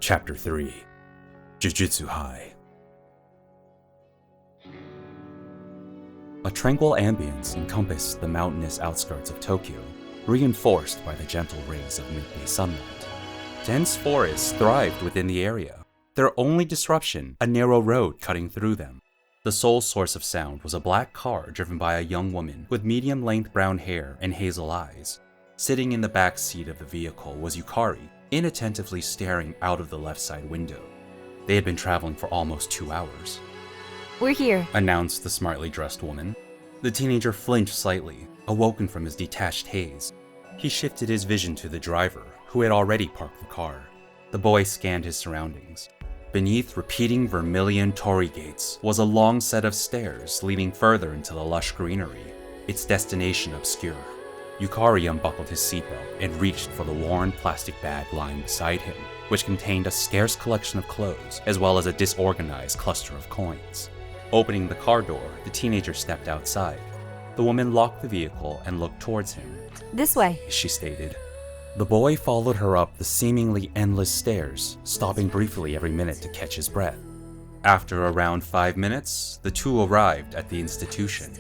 Chapter 3 Jujutsu High. A tranquil ambience encompassed the mountainous outskirts of Tokyo, reinforced by the gentle rays of midday sunlight. Dense forests thrived within the area, their only disruption a narrow road cutting through them. The sole source of sound was a black car driven by a young woman with medium-length brown hair and hazel eyes. Sitting in the back seat of the vehicle was Yukari, inattentively staring out of the left side window. They had been traveling for almost 2 hours. "We're here," announced the smartly dressed woman. The teenager flinched slightly, awoken from his detached haze. He shifted his vision to the driver, who had already parked the car. The boy scanned his surroundings. Beneath repeating vermilion torii gates was a long set of stairs leading further into the lush greenery, its destination obscure. Yukari unbuckled his seatbelt and reached for the worn plastic bag lying beside him, which contained a scarce collection of clothes as well as a disorganized cluster of coins. Opening the car door, the teenager stepped outside. The woman locked the vehicle and looked towards him. "This way," she stated. The boy followed her up the seemingly endless stairs, stopping briefly every minute to catch his breath. After around 5 minutes, the two arrived at the institution.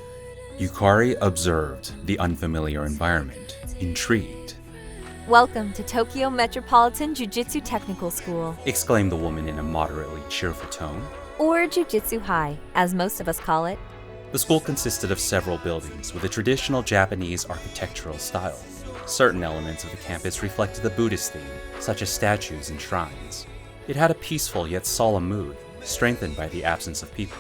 Yukari observed the unfamiliar environment, intrigued. "Welcome to Tokyo Metropolitan Jujutsu Technical School," exclaimed the woman in a moderately cheerful tone. "or Jujutsu High, as most of us call it." The school consisted of several buildings with a traditional Japanese architectural style. Certain elements of the campus reflected the Buddhist theme, such as statues and shrines. It had a peaceful yet solemn mood, strengthened by the absence of people.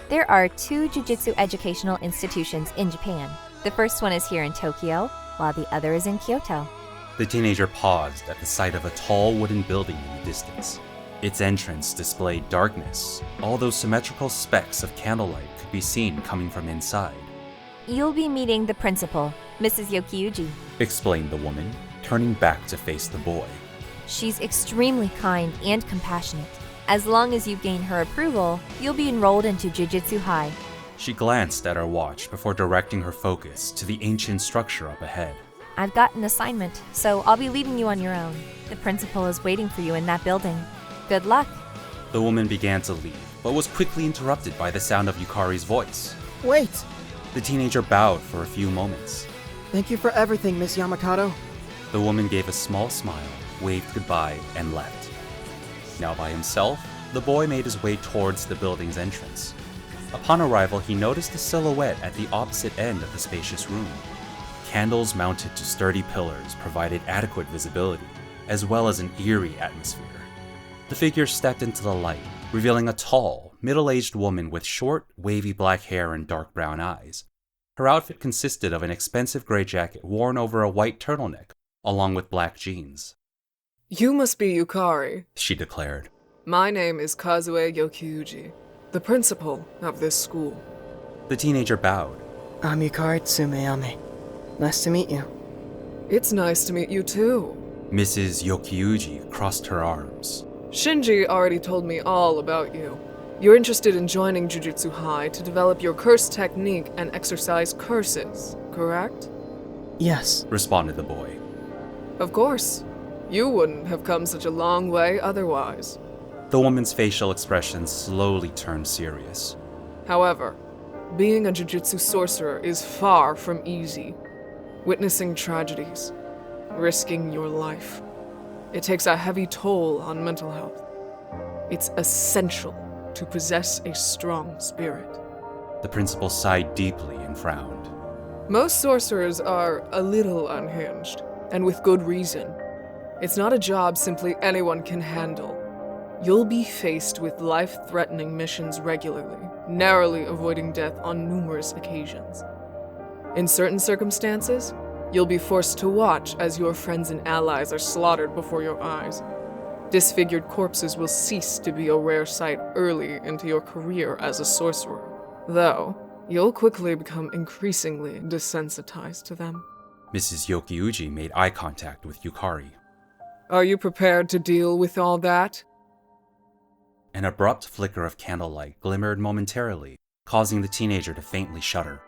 There are 2 jujutsu educational institutions in Japan. The first one is here in Tokyo, while the other is in Kyoto. The teenager paused at the sight of a tall wooden building in the distance. Its entrance displayed darkness, although symmetrical specks of candlelight could be seen coming from inside. "You'll be meeting the principal, Mrs. Yokiuji," explained the woman, turning back to face the boy. "She's extremely kind and compassionate. As long as you gain her approval, you'll be enrolled into Jujutsu High." She glanced at her watch before directing her focus to the ancient structure up ahead. "I've got an assignment, so I'll be leaving you on your own. The principal is waiting for you in that building. Good luck." The woman began to leave, but was quickly interrupted by the sound of Yukari's voice. "Wait! The teenager bowed for a few moments. Thank you for everything, Miss Yamakado." The woman gave a small smile, waved goodbye, and left. Now by himself, the boy made his way towards the building's entrance. Upon arrival, he noticed a silhouette at the opposite end of the spacious room. Candles mounted to sturdy pillars provided adequate visibility, as well as an eerie atmosphere. The figure stepped into the light, revealing a tall, middle-aged woman with short, wavy black hair and dark brown eyes. Her outfit consisted of an expensive gray jacket worn over a white turtleneck, along with black jeans. "You must be Yukari," she declared. "My name is Kazue Yokiuji, the principal of this school." The teenager bowed. "I'm Yukari Tsumeyami. Nice to meet you." "It's nice to meet you too." Mrs. Yokiuji crossed her arms. "Shinji already told me all about you. You're interested in joining Jujutsu High to develop your curse technique and exercise curses, correct?" "Yes," responded the boy. "Of course. You wouldn't have come such a long way otherwise." The woman's facial expression slowly turned serious. "However, being a Jujutsu sorcerer is far from easy. Witnessing tragedies, risking your life. It takes a heavy toll on mental health. It's essential to possess a strong spirit." The principal sighed deeply and frowned. "Most sorcerers are a little unhinged, and with good reason. It's not a job simply anyone can handle. You'll be faced with life-threatening missions regularly, narrowly avoiding death on numerous occasions. In certain circumstances, you'll be forced to watch as your friends and allies are slaughtered before your eyes. Disfigured corpses will cease to be a rare sight early into your career as a sorcerer, though you'll quickly become increasingly desensitized to them." Mrs. Yokiuji made eye contact with Yukari. "Are you prepared to deal with all that?" An abrupt flicker of candlelight glimmered momentarily, causing the teenager to faintly shudder.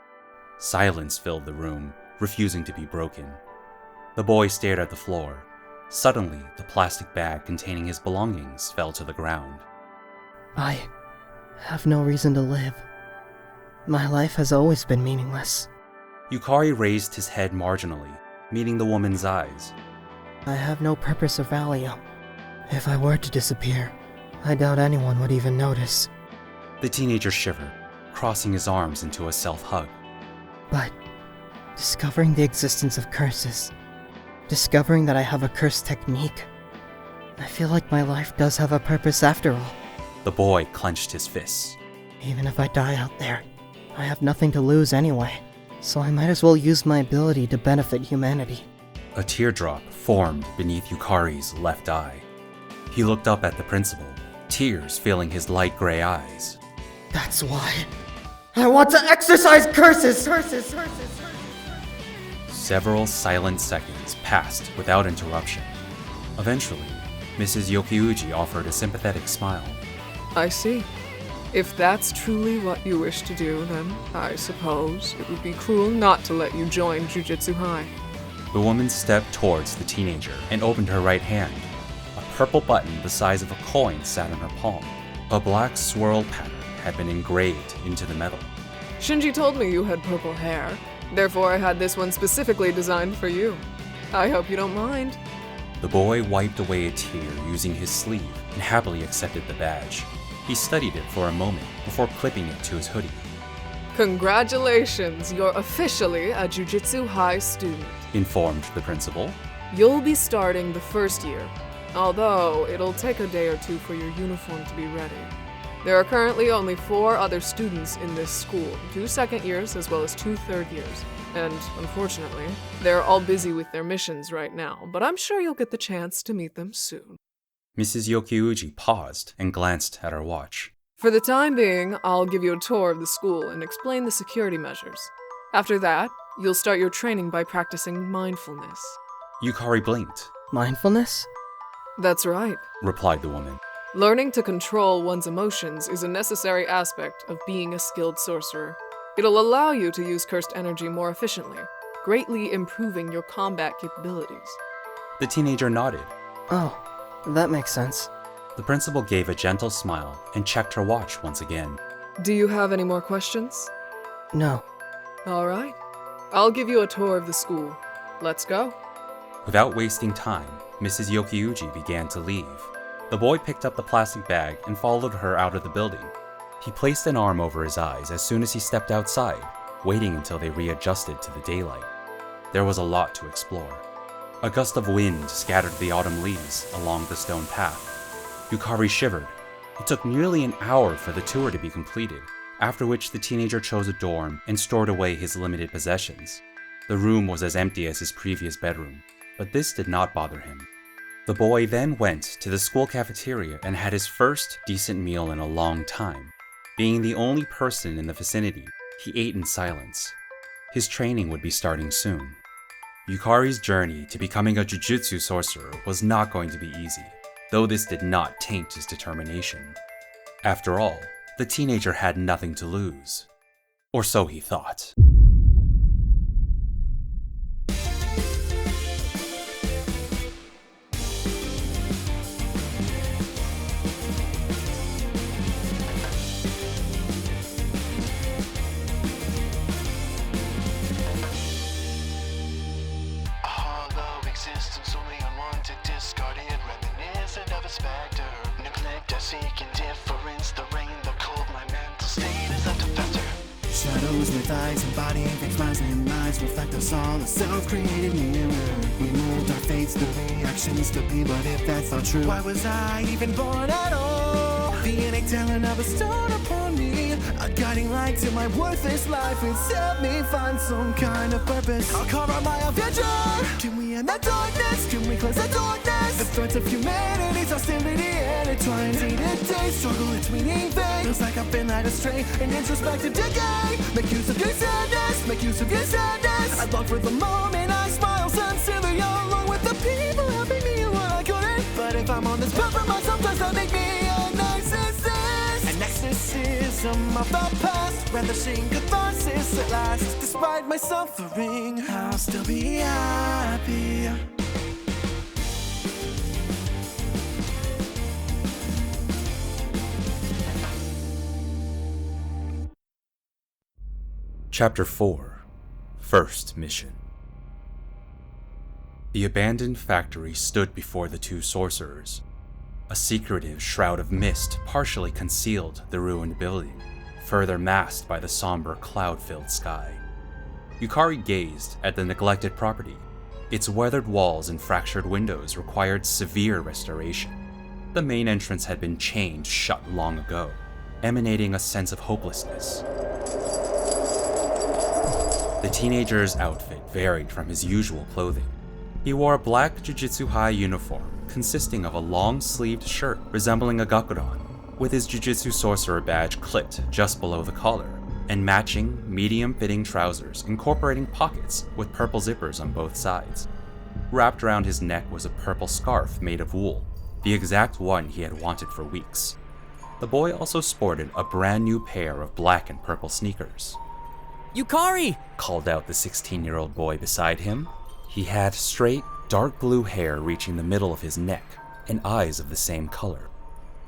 Silence filled the room, refusing to be broken. The boy stared at the floor. Suddenly, the plastic bag containing his belongings fell to the ground. I have no reason to live. My life has always been meaningless. Yukari raised his head marginally, meeting the woman's eyes. I have no purpose or value. If I were to disappear, I doubt anyone would even notice. The teenager shivered, crossing his arms into a self-hug. But discovering the existence of curses, discovering that I have a curse technique, I feel like my life does have a purpose after all. The boy clenched his fists. Even if I die out there, I have nothing to lose anyway, so I might as well use my ability to benefit humanity. A teardrop formed beneath Yukari's left eye. He looked up at the principal, tears filling his light gray eyes. That's why I want to exercise curses! Several silent seconds passed without interruption. Eventually, Mrs. Yokiuji offered a sympathetic smile. I see. If that's truly what you wish to do, then I suppose it would be cruel not to let you join Jujutsu High. The woman stepped towards the teenager and opened her right hand. A purple button the size of a coin sat in her palm. A black swirl pattern had been engraved into the metal. Shinji told me you had purple hair. Therefore, I had this one specifically designed for you. I hope you don't mind. The boy wiped away a tear using his sleeve and happily accepted the badge. He studied it for a moment before clipping it to his hoodie. Congratulations, you're officially a Jujutsu High student, Informed the principal. You'll be starting the first year, although it'll take a day or two for your uniform to be ready. There are currently only 4 other students in this school, 2 second years as well as 2 third years. And unfortunately, they're all busy with their missions right now, but I'm sure you'll get the chance to meet them soon. Mrs. Yokiuji paused and glanced at her watch. For the time being, I'll give you a tour of the school and explain the security measures. After that, you'll start your training by practicing mindfulness. Yukari blinked. Mindfulness? That's right. Replied the woman. Learning to control one's emotions is a necessary aspect of being a skilled sorcerer. It'll allow you to use cursed energy more efficiently, greatly improving your combat capabilities. The teenager nodded. Oh, that makes sense. The principal gave a gentle smile and checked her watch once again. Do you have any more questions? No. All right. I'll give you a tour of the school. Let's go. Without wasting time, Mrs. Yokiuji began to leave. The boy picked up the plastic bag and followed her out of the building. He placed an arm over his eyes as soon as he stepped outside, waiting until they readjusted to the daylight. There was a lot to explore. A gust of wind scattered the autumn leaves along the stone path. Yukari shivered. It took nearly an hour for the tour to be completed, after which the teenager chose a dorm and stored away his limited possessions. The room was as empty as his previous bedroom, but this did not bother him. The boy then went to the school cafeteria and had his first decent meal in a long time. Being the only person in the vicinity, he ate in silence. His training would be starting soon. Yukari's journey to becoming a Jujutsu sorcerer was not going to be easy, though this did not taint his determination. After all, the teenager had nothing to lose. Or so he thought. Shadows with eyes embodying fake smiles and lies reflect us all, a self-created mirror. We mold our fates, the reactions to be, but if that's not true, why was I even born at all? The innate talent of a stone upon me, a guiding light to my worthless life, and help me find some kind of purpose. I'll carve out my adventure. Can we end that darkness? Can we cleanse the darkness? The threats of humanity's hostility intertwined. Day-to-day struggle between vain. Feels like I've been led astray and introspective decay. Make use of your sadness, make use of your sadness. I long for the moment I smile sincerely along with the people helping me when I couldn't. But if I'm on this path for myself, does that make me a narcissist? An exorcism of the past, relishing catharsis at last. Despite my suffering, I'll still be happy. Chapter 4. First Mission. The abandoned factory stood before the two sorcerers. A secretive shroud of mist partially concealed the ruined building, further masked by the somber cloud-filled sky. Yukari gazed at the neglected property. Its weathered walls and fractured windows required severe restoration. The main entrance had been chained shut long ago, emanating a sense of hopelessness. The teenager's outfit varied from his usual clothing. He wore a black Jujutsu High uniform consisting of a long-sleeved shirt resembling a gakuran, with his Jujutsu Sorcerer badge clipped just below the collar, and matching, medium-fitting trousers incorporating pockets with purple zippers on both sides. Wrapped around his neck was a purple scarf made of wool, the exact one he had wanted for weeks. The boy also sported a brand new pair of black and purple sneakers. "Yukari!" called out the 16-year-old boy beside him. He had straight, dark blue hair reaching the middle of his neck, and eyes of the same color.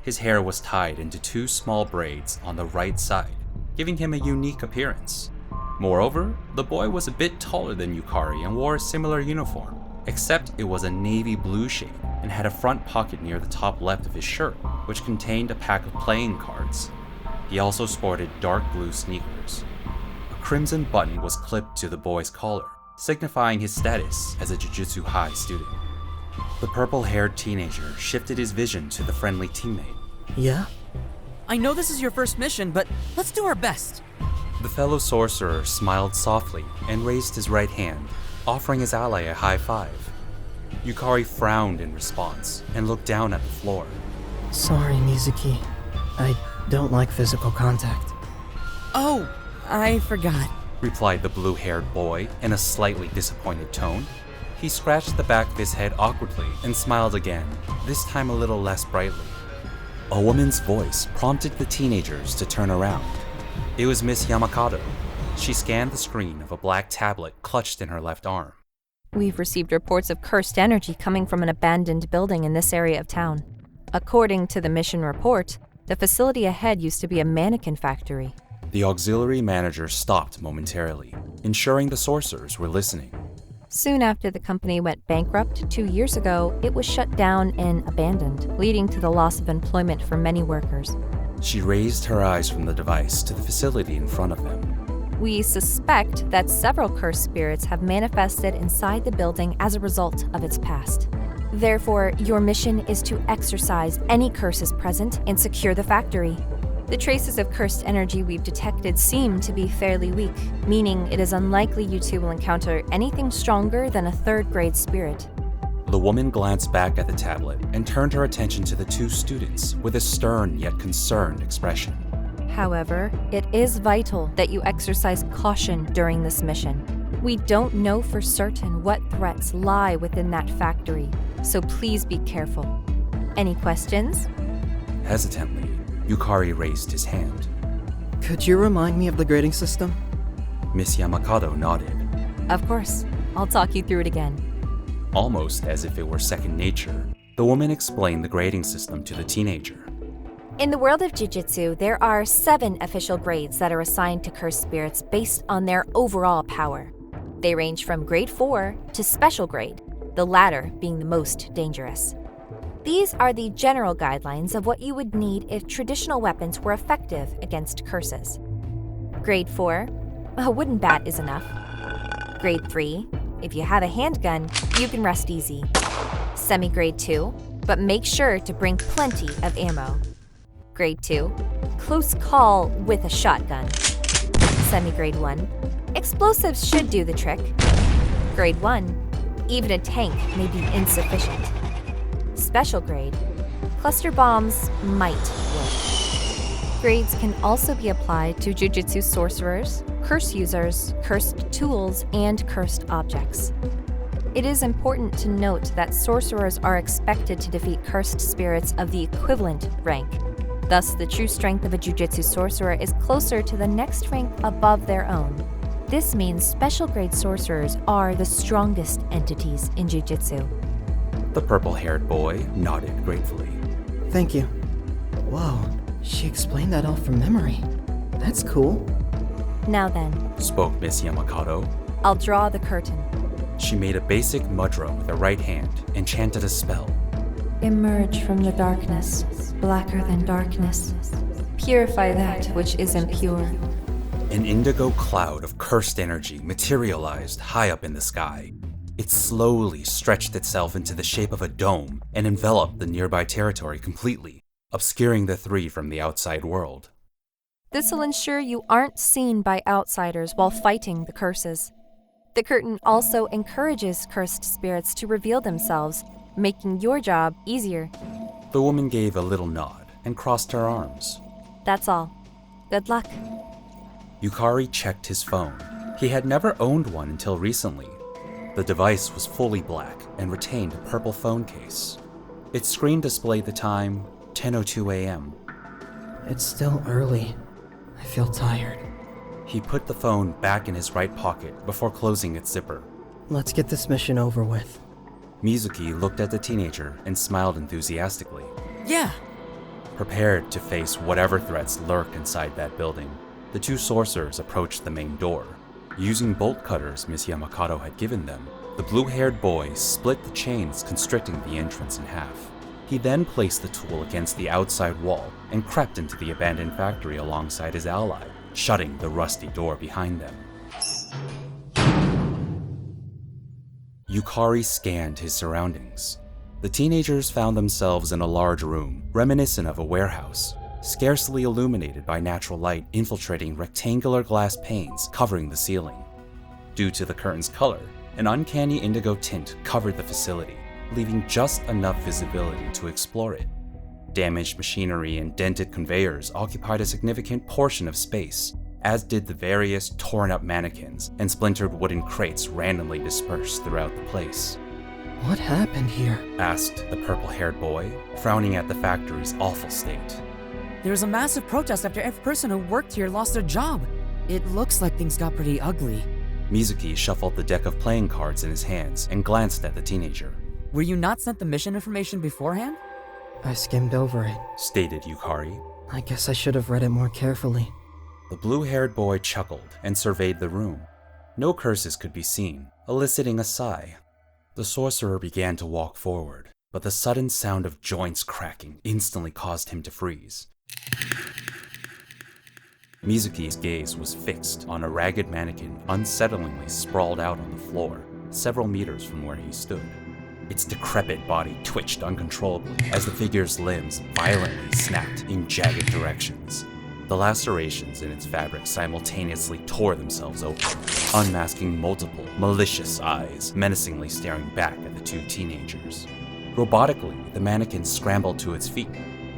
His hair was tied into two small braids on the right side, giving him a unique appearance. Moreover, the boy was a bit taller than Yukari and wore a similar uniform, except it was a navy blue shade and had a front pocket near the top left of his shirt, which contained a pack of playing cards. He also sported dark blue sneakers. A crimson button was clipped to the boy's collar, signifying his status as a Jujutsu High student. The purple-haired teenager shifted his vision to the friendly teammate. Yeah? I know this is your first mission, but let's do our best. The fellow sorcerer smiled softly and raised his right hand, offering his ally a high five. Yukari frowned in response and looked down at the floor. Sorry, Mizuki. I don't like physical contact. Oh, I forgot. Replied the blue-haired boy in a slightly disappointed tone. He scratched the back of his head awkwardly and smiled again, this time a little less brightly. A woman's voice prompted the teenagers to turn around. It was Miss Yamakado. She scanned the screen of a black tablet clutched in her left arm. We've received reports of cursed energy coming from an abandoned building in this area of town. According to the mission report, the facility ahead used to be a mannequin factory. The auxiliary manager stopped momentarily, ensuring the sorcerers were listening. Soon after the company went bankrupt 2 years ago, it was shut down and abandoned, leading to the loss of employment for many workers. She raised her eyes from the device to the facility in front of them. We suspect that several cursed spirits have manifested inside the building as a result of its past. Therefore, your mission is to exorcise any curses present and secure the factory. The traces of cursed energy we've detected seem to be fairly weak, meaning it is unlikely you two will encounter anything stronger than a third-grade spirit. The woman glanced back at the tablet and turned her attention to the two students with a stern yet concerned expression. However, it is vital that you exercise caution during this mission. We don't know for certain what threats lie within that factory, so please be careful. Any questions? Hesitantly, Yukari raised his hand. Could you remind me of the grading system? Miss Yamakado nodded, Of course. I'll talk you through it again. almost as if it were second nature. The woman explained the grading system to the teenager. In the world of Jujutsu, there are 7 official grades that are assigned to cursed spirits based on their overall power. They range from grade 4 to special grade, the latter being the most dangerous. These are the general guidelines of what you would need if traditional weapons were effective against curses. Grade 4, a wooden bat is enough. Grade 3, if you have a handgun, you can rest easy. Semi-grade 2, but make sure to bring plenty of ammo. Grade 2, close call with a shotgun. Semi-grade 1, explosives should do the trick. Grade 1, even a tank may be insufficient. Special grade, cluster bombs might work. Grades can also be applied to Jujutsu sorcerers, curse users, cursed tools, and cursed objects. It is important to note that sorcerers are expected to defeat cursed spirits of the equivalent rank. Thus, the true strength of a Jujutsu sorcerer is closer to the next rank above their own. This means special grade sorcerers are the strongest entities in Jujutsu. The purple-haired boy nodded gratefully. Thank you. Whoa, she explained that all from memory. That's cool. Now then, spoke Miss Yamakado. I'll draw the curtain. She made a basic mudra with her right hand and chanted a spell. Emerge from the darkness, blacker than darkness. Purify that which is impure. An indigo cloud of cursed energy materialized high up in the sky. It slowly stretched itself into the shape of a dome and enveloped the nearby territory completely, obscuring the three from the outside world. This'll ensure you aren't seen by outsiders while fighting the curses. The curtain also encourages cursed spirits to reveal themselves, making your job easier. The woman gave a little nod and crossed her arms. That's all. Good luck. Yukari checked his phone. He had never owned one until recently. The device was fully black and retained a purple phone case. Its screen displayed the time 10:02 a.m. It's still early. I feel tired. He put the phone back in his right pocket before closing its zipper. Let's get this mission over with. Mizuki looked at the teenager and smiled enthusiastically, Yeah. prepared to face whatever threats lurk inside that building. The two sorcerers approached the main door. Using bolt cutters Miss Yamakado had given them, the blue-haired boy split the chains constricting the entrance in half. He then placed the tool against the outside wall and crept into the abandoned factory alongside his ally, shutting the rusty door behind them. Yukari scanned his surroundings. The teenagers found themselves in a large room, reminiscent of a warehouse, scarcely illuminated by natural light infiltrating rectangular glass panes covering the ceiling. Due to the curtain's color, an uncanny indigo tint covered the facility, leaving just enough visibility to explore it. Damaged machinery and dented conveyors occupied a significant portion of space, as did the various torn-up mannequins and splintered wooden crates randomly dispersed throughout the place. What happened here? Asked the purple-haired boy, frowning at the factory's awful state. There's a massive protest after every person who worked here lost their job. It looks like things got pretty ugly. Mizuki shuffled the deck of playing cards in his hands and glanced at the teenager. Were you not sent the mission information beforehand? I skimmed over it. Stated Yukari. I guess I should have read it more carefully. The blue-haired boy chuckled and surveyed the room. No curses could be seen, eliciting a sigh. The sorcerer began to walk forward, but the sudden sound of joints cracking instantly caused him to freeze. Mizuki's gaze was fixed on a ragged mannequin unsettlingly sprawled out on the floor, several meters from where he stood. Its decrepit body twitched uncontrollably as the figure's limbs violently snapped in jagged directions. The lacerations in its fabric simultaneously tore themselves open, unmasking multiple, malicious eyes menacingly staring back at the two teenagers. Robotically, the mannequin scrambled to its feet.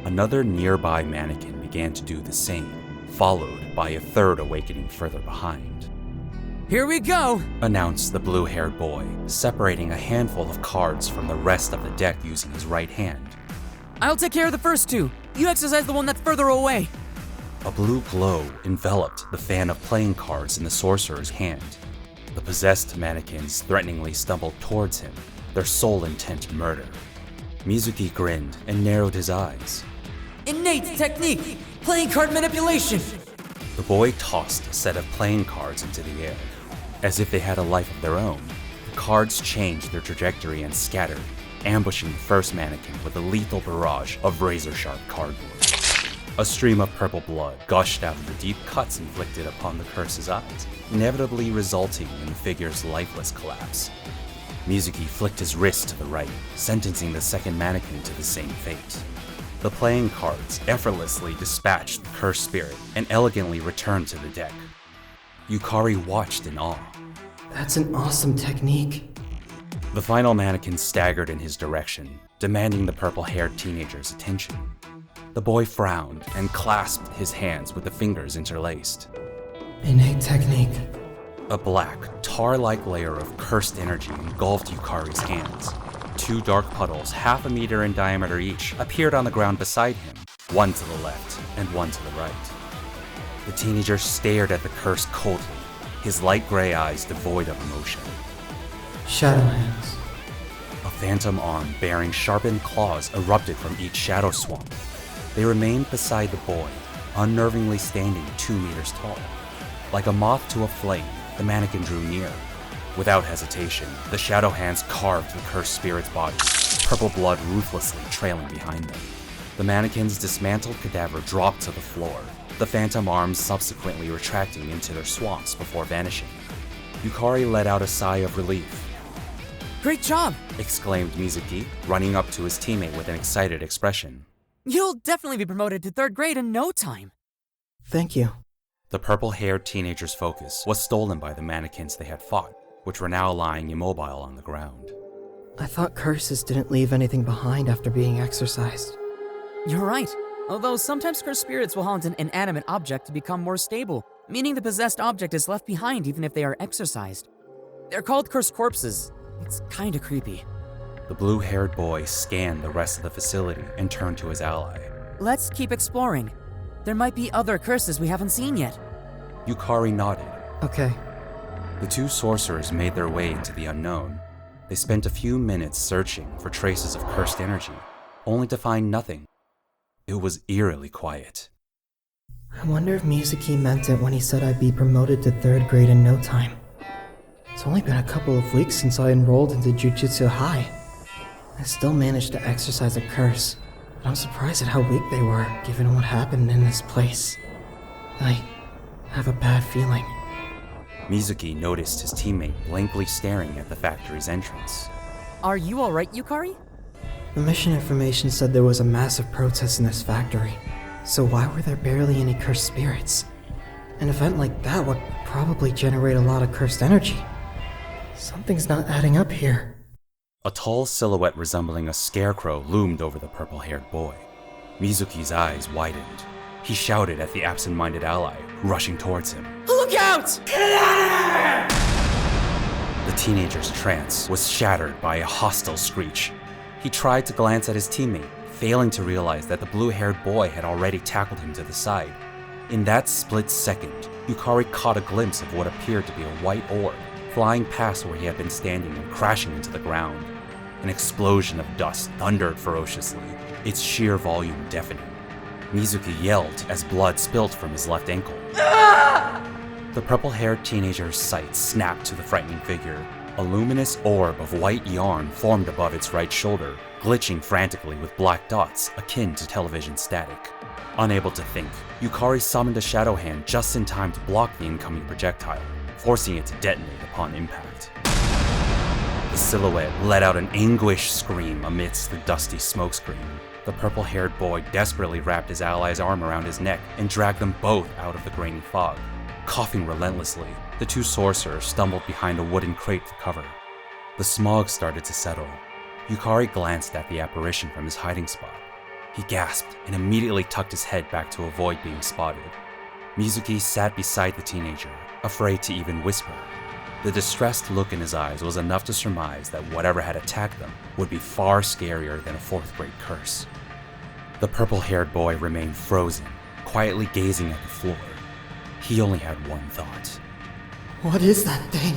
Another nearby mannequin began to do the same, followed by a third awakening further behind. Here we go! Announced the blue-haired boy, separating a handful of cards from the rest of the deck using his right hand. I'll take care of the first two. You exercise the one that's further away. A blue glow enveloped the fan of playing cards in the sorcerer's hand. The possessed mannequins threateningly stumbled towards him, their sole intent murder. Mizuki grinned and narrowed his eyes. Innate technique! Playing card manipulation! The boy tossed a set of playing cards into the air. As if they had a life of their own, the cards changed their trajectory and scattered, ambushing the first mannequin with a lethal barrage of razor-sharp cardboard. A stream of purple blood gushed out of the deep cuts inflicted upon the curse's eyes, inevitably resulting in the figure's lifeless collapse. Mizuki flicked his wrist to the right, sentencing the second mannequin to the same fate. The playing cards effortlessly dispatched the cursed spirit and elegantly returned to the deck. Yukari watched in awe. That's an awesome technique. The final mannequin staggered in his direction, demanding the purple-haired teenager's attention. The boy frowned and clasped his hands with the fingers interlaced. Innate technique. A black, tar-like layer of cursed energy engulfed Yukari's hands. Two dark puddles, half a meter in diameter each, appeared on the ground beside him, one to the left and one to the right. The teenager stared at the curse coldly, his light gray eyes devoid of emotion. Shadow hands. A phantom arm bearing sharpened claws erupted from each shadow swamp. They remained beside the boy, unnervingly standing 2 meters tall. Like a moth to a flame, the mannequin drew near. Without hesitation, the shadow hands carved the cursed spirit's body, purple blood ruthlessly trailing behind them. The mannequin's dismantled cadaver dropped to the floor, the phantom arms subsequently retracting into their swamps before vanishing. Yukari let out a sigh of relief. Great job! Exclaimed Mizuki, running up to his teammate with an excited expression. You'll definitely be promoted to 3rd grade in no time. Thank you. The purple-haired teenager's focus was stolen by the mannequins they had fought, which were now lying immobile on the ground. I thought curses didn't leave anything behind after being exorcised. You're right. Although sometimes cursed spirits will haunt an inanimate object to become more stable, meaning the possessed object is left behind even if they are exorcised. They're called cursed corpses. It's kinda creepy. The blue-haired boy scanned the rest of the facility and turned to his ally. Let's keep exploring. There might be other curses we haven't seen yet. Yukari nodded. Okay. The two sorcerers made their way into the unknown. They spent a few minutes searching for traces of cursed energy, only to find nothing. It was eerily quiet. I wonder if Mizuki meant it when he said I'd be promoted to 3rd grade in no time. It's only been a couple of weeks since I enrolled into Jujutsu High. I still managed to exercise a curse, but I'm surprised at how weak they were, given what happened in this place. I have a bad feeling. Mizuki noticed his teammate blankly staring at the factory's entrance. Are you alright, Yukari? The mission information said there was a massive protest in this factory, so why were there barely any cursed spirits? An event like that would probably generate a lot of cursed energy. Something's not adding up here. A tall silhouette resembling a scarecrow loomed over the purple-haired boy. Mizuki's eyes widened. He shouted at the absent-minded ally, rushing towards him. Look out! The teenager's trance was shattered by a hostile screech. He tried to glance at his teammate, failing to realize that the blue-haired boy had already tackled him to the side. In that split second, Yukari caught a glimpse of what appeared to be a white orb, flying past where he had been standing and crashing into the ground. An explosion of dust thundered ferociously, its sheer volume deafening. Mizuki yelled as blood spilled from his left ankle. The purple-haired teenager's sight snapped to the frightening figure. A luminous orb of white yarn formed above its right shoulder, glitching frantically with black dots akin to television static. Unable to think, Yukari summoned a shadow hand just in time to block the incoming projectile, forcing it to detonate upon impact. The silhouette let out an anguished scream amidst the dusty smokescreen. The purple-haired boy desperately wrapped his ally's arm around his neck and dragged them both out of the grainy fog. Coughing relentlessly, the two sorcerers stumbled behind a wooden crate for cover. The smog started to settle. Yukari glanced at the apparition from his hiding spot. He gasped and immediately tucked his head back to avoid being spotted. Mizuki sat beside the teenager, afraid to even whisper. The distressed look in his eyes was enough to surmise that whatever had attacked them would be far scarier than a 4th grade curse. The purple-haired boy remained frozen, quietly gazing at the floor. He only had one thought. What is that thing?